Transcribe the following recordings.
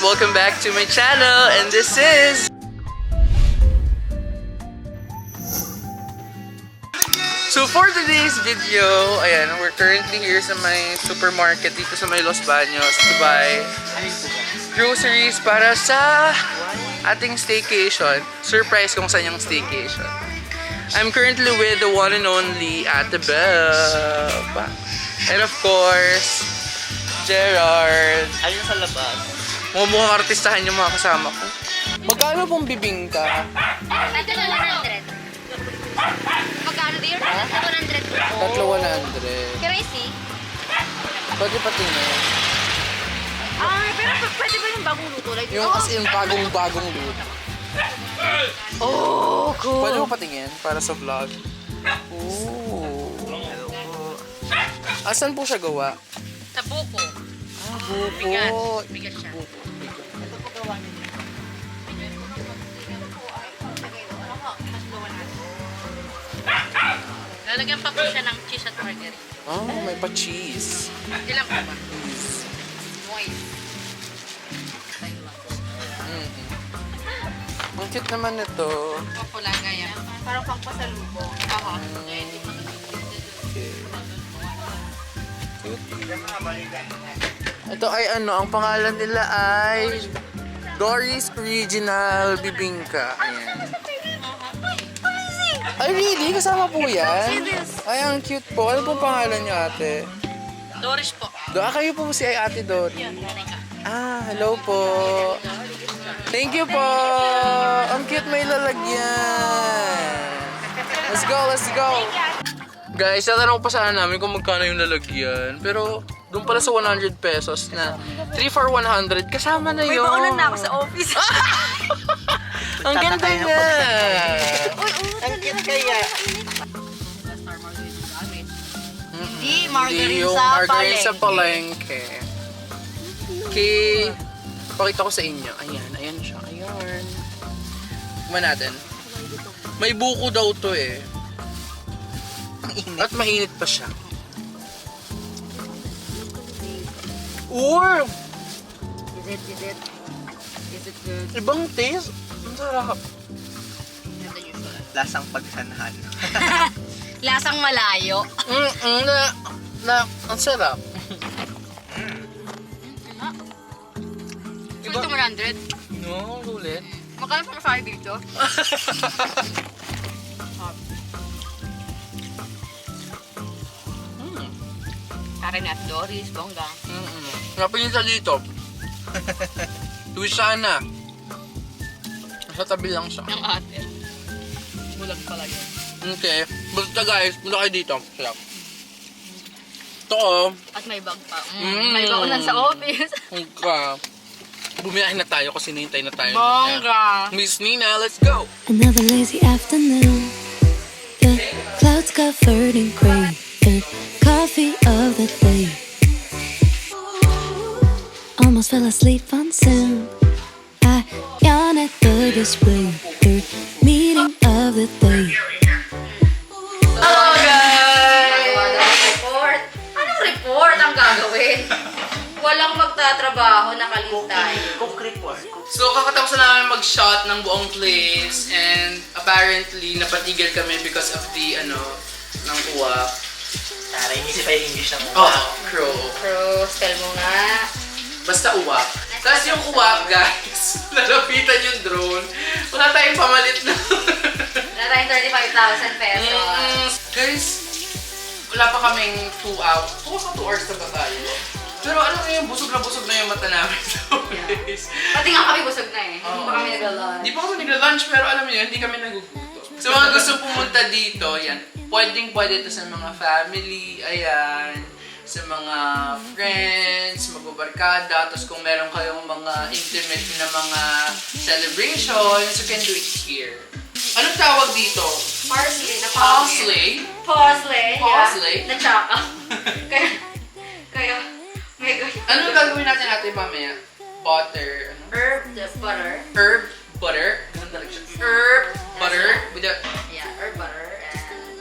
Welcome back to my channel, and this is so for today's video, ayan, we're currently here sa may supermarket dito sa may Los Baños to buy groceries para sa ating staycation. Surprise kung saan yung staycation. I'm currently with the one and only 𝒕𝒓𝒆. And of course, Gerard. Ayun sa labas. Mukhang artistahan yung mga kasama ko. Magkano pong bibingka? Tatlo 100. Magkano din? Tatlo 100. Tatlo 100. Can I see? Pwede pa tingnan. Ay, pero pwede ba yung bagong luto? Like, Yung as in bagong luto. Oh, cool. Pwede mo patingin para sa vlog. Ooh. Asan po siya gawa? Sa buko. Buko. Bigas siya. Ito po gawa nila. Lalagyan pa po siya ng cheese at margarine. Oh, may pa cheese. Ilan po ba? Moist. Ang cute naman ito. Popula gaya. Parang pang pasalubong. Aha. Ito ay ano, ang pangalan nila ay Doris Original Bibingka. Ayan. Ay really? Kasama po yan? Ay, ang cute po. Ano pong pangalan niyo, ate? Doris po. Kayo po si ate Doris. Ah, hello po. Thank you po. Ang cute, may lalagyan. Let's go, let's go. Guys, tatanong pa sana namin kung magkano yung lalagyan. Pero doon pala sa 100 pesos na 3 for 100, kasama na yun. May baunan na ako sa office. Ang ganda niya. Ang cute kaya. Hindi, margarine yung sa margarine sa palengke. palengke. Okay, pakita ko sa inyo. Ayan, ayan siya. Ayan. Tignan natin. May buko daw to eh. At mainit pa siya. Or Is it good? ibang taste. Ang sarap. Lasang pagsanahan. Lasang malayo. Ang sarap. Ito 100. No, ulit. Magkano pa masaya dito? Karen at Doris, bongga. Napinita dito. Tuwi sana. Sa tabi lang siya. Ng ate. Bulag pala yun. Okay. Basta guys, punta kayo dito. Sarap. Ito oh. At may bag pa. May baunan sa office. Okay. Bumiyahin na tayo kasi nintay na tayo. Bongga. Miss Nina, let's go! Another lazy afternoon. The clouds covered in gray. The coffee of the day. Almost fell asleep on soon. I yawn at the display. Third meeting of the day. Hello guys! Report? Anong report ang gagawin? Walang magtatrabaho, nakalintay. Cook report. So kakatapos na namin mag-shot ng buong place and apparently napatigil kami because of the ng uwak. Tara, inisip pa yung English ng Oh, crow. Pero, spell mo nga. Basta uwak. Tapos yung uwak, guys, lalapitan yung drone. Wala tayong pamalit na. Wala tayong 35,000 pesos. Guys, wala pa kaming 2 hours. 2 hours na ba tayo? Pero alam mo yung busog na yung mata namin. Pati nga kami busog na eh. Hindi pa kami nagla-lunch. Hindi pa kami nagla-lunch, pero alam mo yun, hindi kami nagugutom. Sa mga gusto pumunta dito, yan. Pwede ito sa mga family, ayan. Sa mga friends, magbabarkada. Tapos kung meron kayong mga intimate na mga celebrations, you can do it here. Anong tawag dito? Parsley na Parsley? Parsley. Na tsaka. Kaya, mega. Anong gagawin natin natin mamaya? Butter. Herb butter. Herb butter. Ganun talaga siya. Herb butter. With the... Yeah, herb butter. And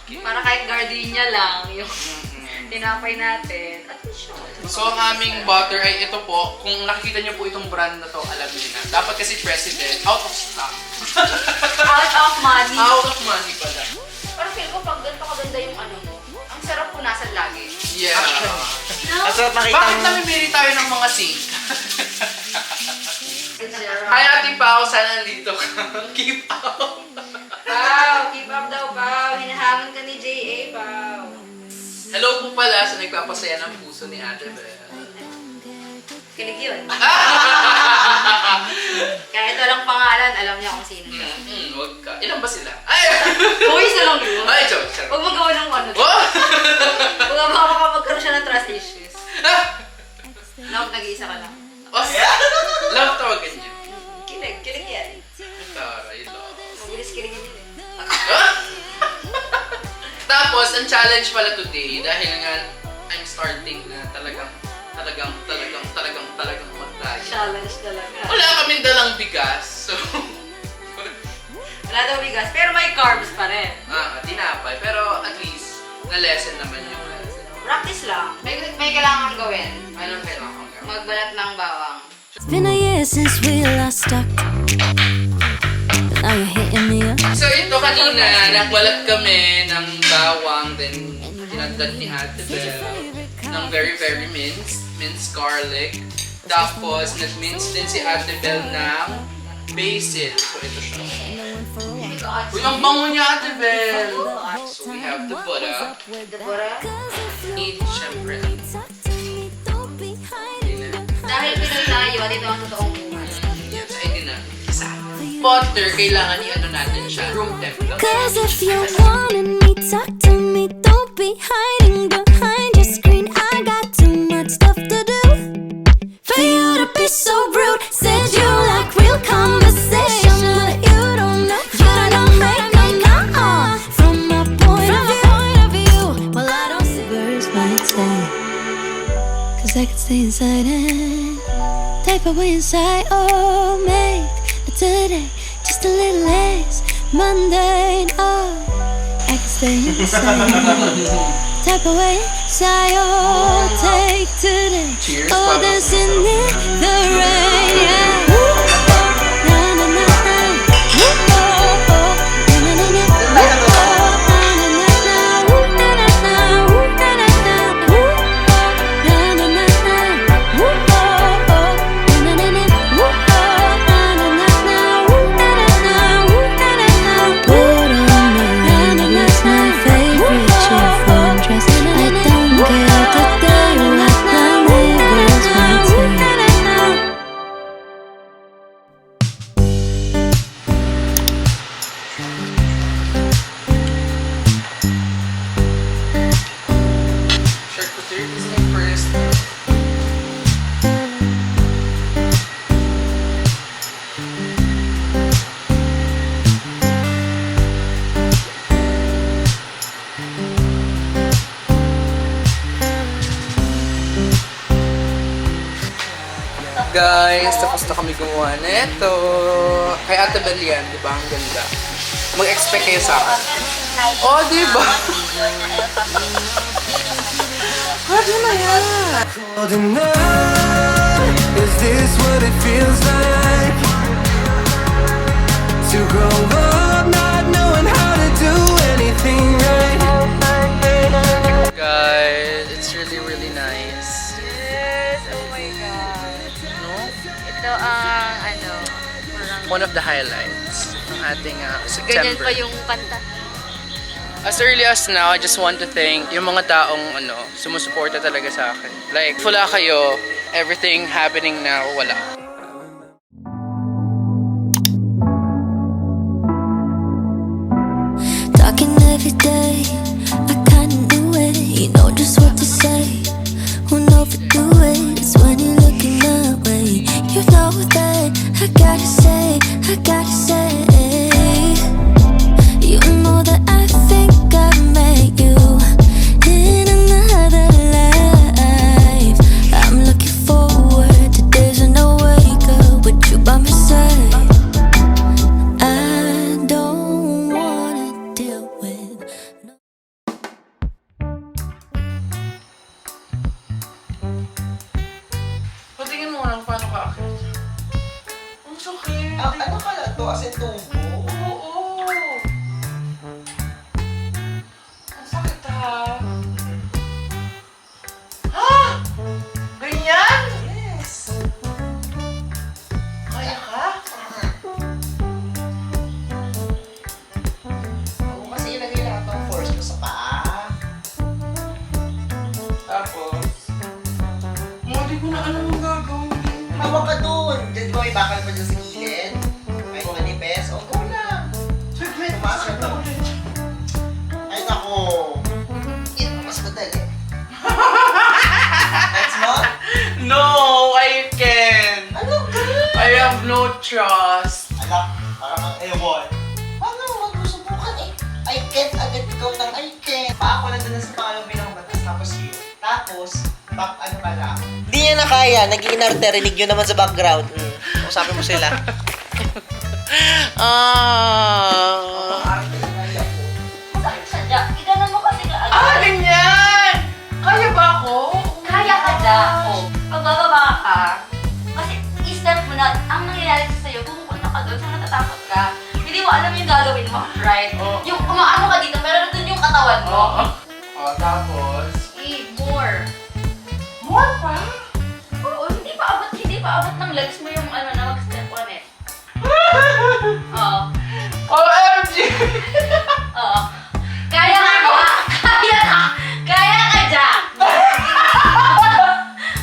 Okay. para kahit gardenia lang yung tinapay natin. At siya. So, ang aming butter ay ito po. Kung nakikita niyo po itong brand na to, alam niyo na. Dapat kasi president, out of stock. Out of money. Out of money pala. Pero feel ko pag ganito kaganda yung ano mo, ang sarap punasan lagi. Yeah. Ang sarap makita Bakit mo. namimili tayo ng mga sink? Hi, Ate Pao. Sana nandito ka. Keep up. Pao, keep up daw, Pao. Hinahamon ka ni J.A., Pao. Hello po pala sa nagpapasaya ng puso ni Ate Bel. Kilig yun. Kahit walang pangalan, alam niya kung sino siya. Wag ka. Ilan ba sila? Ay! Uy, isa lang yun. Ay, joke. Huwag magawa ng ano. Oh! Huwag baka makapagkaroon siya ng trust issues. Love, nag-iisa ka lang. Oh, love tawagan niya. Kilig yan. Taray, love. Mabilis kiligin yun eh. Tapos, ang challenge pala today, dahil nga I'm starting na talagang mag-diet. Challenge talaga. Wala kaming dalang bigas, so... Wala daw bigas, pero may carbs pa rin. Tinapay. Pero at least, na-lesson naman yung lesson. Practice lang. May kailangan gawin. Anong kailangan ko gawin? Magbalat ng bawang. It's been a year since we last talked. But now you're hitting me up. So ito kanina, nagbalat kami ng bawang, then tinandad ni Ate Bel ng very minced garlic. Tapos nag-mince din si Ate Bel ng basil. So ito siya. Uy, ang bango niya, Ate Bel! So we have the butter. Need, syempre. Dahil Pinoy tayo, at ito ang totoong buhay. Yan, so ay na. Isa. Butter, kailangan i-ano natin siya. Room temp lang. Cause if you wanted me, talk to me. Don't be hiding behind your screen. I got too much stuff to do. For you to be so rude. Said you like real conversation, but you don't know. You don't make no from my point of view. Well, I don't see words might say. Cause I could stay inside and type away inside. Oh, make today just a little less mundane. Oh, I can stay inside. Type away inside. Oh, take today. Cheers, Oh, Papa. dancing in the rain. Yeah. Woo, oh, na na na na. Woo, oh, oh, na na na na. Woo, oh, na na na na. Woo, na na na. Woo, na na na. Woo, oh, na na na na. Woo, oh, oh, na na na. Woo, oh, na na na na. Woo, na na na. Woo, na na na. Put on my that's my favorite chiffon dress. I don't care today like my neighbors might say. Charcuterie is my first. Guys, tapos na kami gumawa nito. Kay Ate Bel yan, di ba? Ang ganda. Mag-expect kayo sa akin. Oh, di ba? Pwede na yan. Cold enough. Is this what it feels like? To grow up not knowing how to do anything right. Guys, it's really nice. Yes, oh my God. No? Ito ang ano, parang One of the highlights ng ating ganyan September. pa yung kanta. As early as now, I just want to thank yung mga taong sumusuporta talaga sa akin. Like, wala kayo, everything happening now, wala. Talking every day, I kinda knew it. You know just what to say. Won't overdo it. It's when you're looking that way. You know that I gotta say, you know that I think I met you in another life. I'm looking forward to days when I wake up with you by my side. I don't wanna deal with Patingin mo lang paano ka akit. Ang sakit. Ano pala to? As in tubo? Oo. Ang sakit ha. Ha? Ganyan? Yes! Kaya ka? Oo, kasi ilagay lang itong force ko sa paa. Tapos, hindi ko na alam ang gagawin. Hawak ka dun! Diyan mo, ibakal mo dyan sa gilid. Ay, manipes. O, go lang! Saglit, Tumaas ka sakit to. ulit. Ay, naku! Ito, mas madali. That's not? No, I can't. Ano ka? I have no trust. Alam, parang ang ewan. Ano, magsusubukan eh. I can't agad ikaw ng I can't. Paa ko lang dun sa pangalong bilang batas, tapos yun. Tapos, ano pala? Di niya na kaya, nag-iinarte, rinig yun naman sa background. Usapin mo sila. Masakit sadya. Iganon mo kasi ka. Alin yan? Kaya ba ako? Kaya ka da. Pagbababa ka. Kasi i-step mo na, ang nangyayari sa'yo, pupunta ka doon, so natatakot ka. Hindi mo alam yung gagawin mo, right? Oo. Yung umaano ka dito, pero doon yung katawan mo. Tapos? More. More pa? Oo, hindi pa abot ng legs mo yung na mag-step on it. Oo. OMG! Oo. Kaya ka ba? Kaya ka dyan!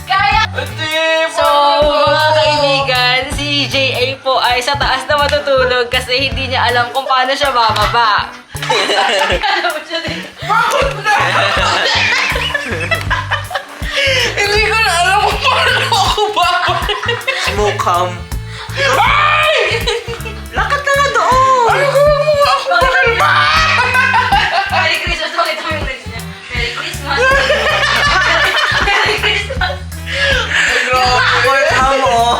Kaya! Ate, So, mga kaibigan, si JA po ay sa taas na matutulog kasi hindi niya alam kung paano siya bababa. Alam mo siya dito. bakit na? Hindi ko na alam kung paano ako babalik. Smoke hum. Ay! Lakad ka na doon! Ano ko mo ako ba? Merry Christmas! Bakit mo yung rings niya? Merry Christmas! Merry Christmas! Smoke hum, oh!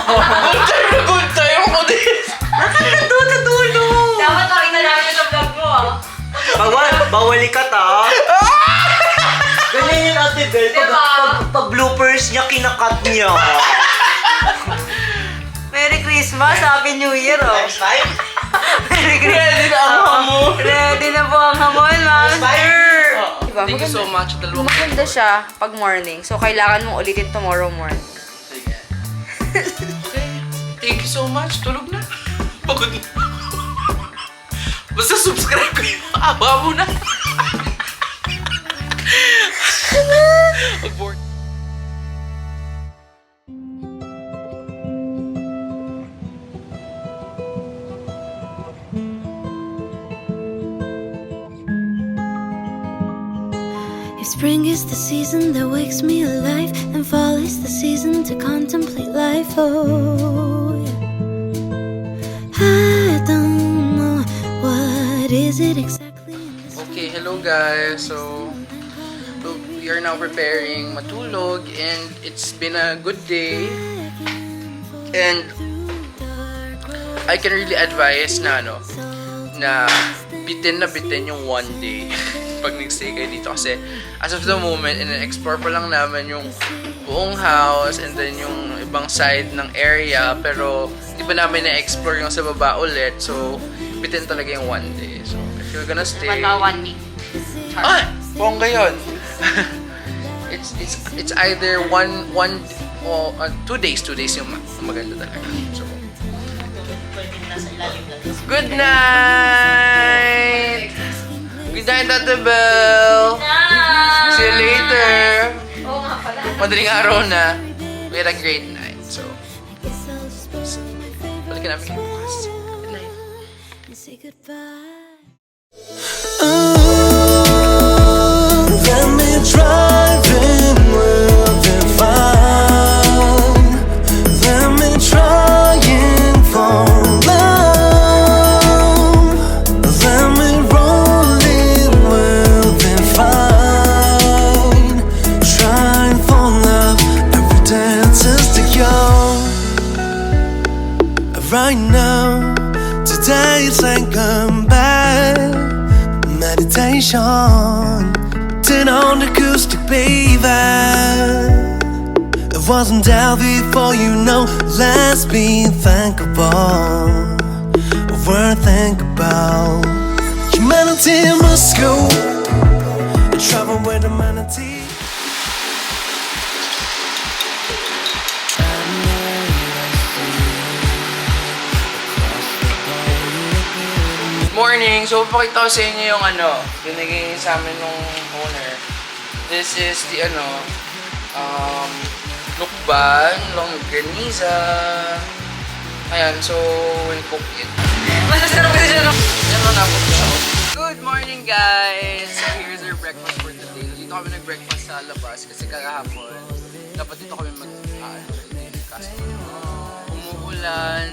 Good time ako din. Lakad ka doon na dulo! Dapat makita namin sa vlog mo, ah. Bawalikat, ah! Ganyan yung Ate Bel. Pag bloopers niya, kinakat niya. Merry Christmas! Happy New Year, oh! Times 5? Merry Ready na ang hamon. Ready na po ang hamon, ma'am. Diba? Thank you so much. Dalawang Maganda siya pag morning. So, kailangan mong ulitin tomorrow morning. Sige. Okay. Thank you so much. Tulog na. Pagod na. Basta subscribe ko yung awa mo na. Bored. If spring is the season that wakes me alive, then fall is the season to contemplate life. Oh, yeah. I don't know what is it exactly in this Okay, hello guys. So we are now preparing matulog and it's been a good day. And I can really advise na na bitin yung one day pag nag-stay kayo dito kasi as of the moment in-explore pa lang namin yung buong house and then yung ibang side ng area pero di ba namin na-explore yung sa baba ulit, so bitin talaga yung one day. So if you're gonna stay 1 week. ah! Bongga yun! it's either 2 days yung maganda talaga. So good night! Good night, Ate Belle. Ah! See you later. Oo nga pala. Madaling araw na. We had a great night. So, balikan namin kayo bukas. Good night. Say goodbye. Let me drive in with the fun. Let me try and fall love. Let me roll it with the fine. Try and fall love. Every dance is to you. Right now, today is like comeback meditation. Turn on the acoustic, baby. It wasn't there before, you know. Let's be thinkable. We're thinkable. Humanity must go. Travel with humanity. Morning! So, pakita ko sa inyo yung binigay sa amin nung owner. This is the Lucban Quezon. Ayan, so we'll cook it. Masasarap kasi siya, no? Ayan mo, napot ko siya. Good morning, guys! So, here's our breakfast for today. Dito kami nag-breakfast sa labas kasi kagahapon dapat dito kami kasi umuulan.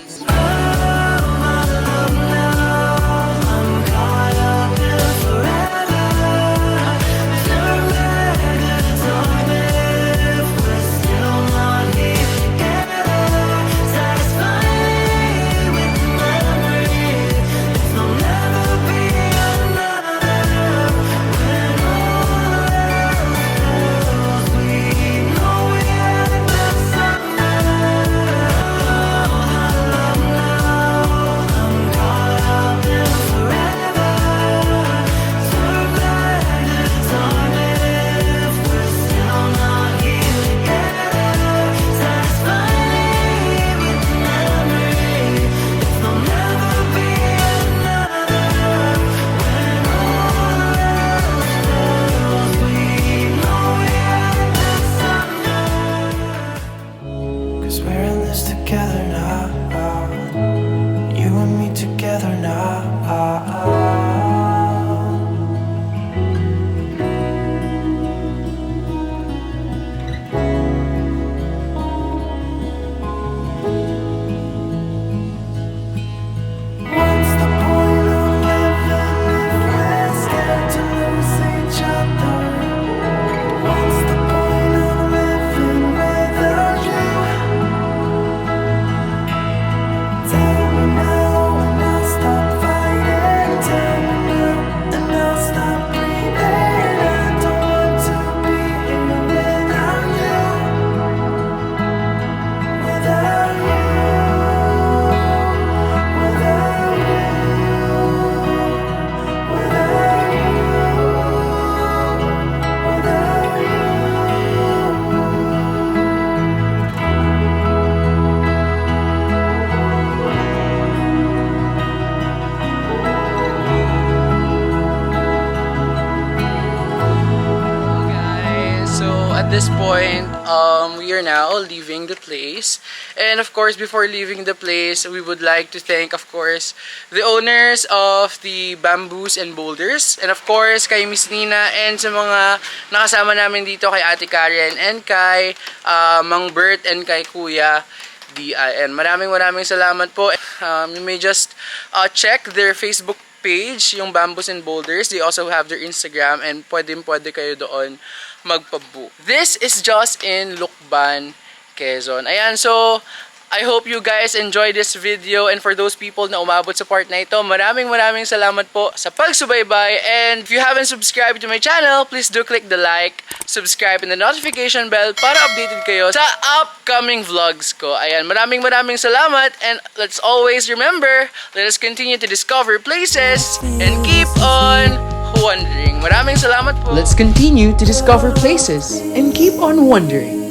Together now, you and me together now. What's the point of living if we're scared to lose each other? What's the point of living without you? Tell me now and I'll stop fighting. Tell me now and I'll stop breathing. I don't want to be here without you. Without you. Without you. Without you. Without you. Guys, so at this point, we are now leaving the place. And of course, before leaving the place, we would like to thank, of course, the owners of the Bamboos and Boulders. And of course, kay Miss Nina and sa mga nakasama namin dito, kay Ate Karen and kay Mang Bert and kay Kuya DIN. Maraming salamat po. You may just check their Facebook page, yung Bamboos and Boulders. They also have their Instagram and pwede kayo doon magpabook. This is just in Lucban Quezon. Ayan, so I hope you guys enjoy this video, and for those people na umabot sa part na ito, maraming salamat po sa pagsubaybay. And if you haven't subscribed to my channel, please do click the like, subscribe, and the notification bell para updated kayo sa upcoming vlogs ko. Ayan, maraming salamat, and let's always remember, let us continue to discover places and keep on wondering. Maraming salamat po. Let's continue to discover places and keep on wondering.